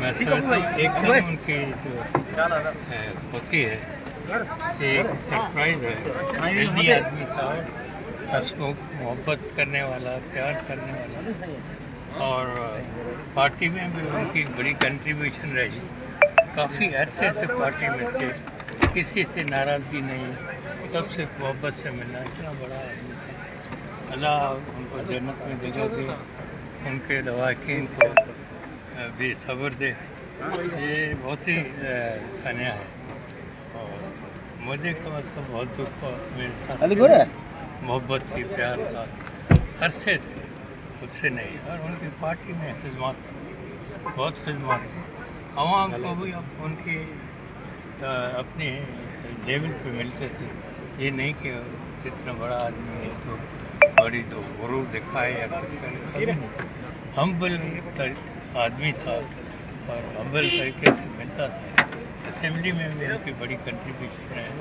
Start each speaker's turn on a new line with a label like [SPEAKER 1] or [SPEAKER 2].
[SPEAKER 1] میں سمجھتا ہوں ایک دم ان کی جو ہوتی ہے ایک سرپرائز ہے. ہیلدی آدمی تھا, ہنسمکھ, محبت کرنے والا, پیار کرنے والا, اور پارٹی میں بھی ان کی بڑی کنٹریبیوشن رہی. کافی عرصے سے پارٹی میں تھے, کسی سے ناراضگی نہیں, سب سے محبت سے ملنا. اتنا بڑا آدمی تھا. اللہ ان کو جنت میں جگہ دے, ان کے لواحقین کو بھی صبر دے. یہ بہت ہی سانحہ ہے, اور مجھے کم از کم بہت دکھ ہوا. میرے ساتھ محبت تھی, پیار تھا عرصے سے, خود سے نہیں. اور ان کی پارٹی میں خدمات تھی, بہت خدمات تھی. عوام کو بھی اب ان کی اپنی لیول پہ ملتے تھے. یہ نہیں کہ اتنا بڑا آدمی ہے تو بڑی تو غرور دکھائے یا کچھ کرے, کبھی نہیں. ہمبل آدمی تھا اور ہمبل طریقے سے ملتا تھا. اسمبلی میں بھی ان کی بڑی کنٹریبیوشن ہے.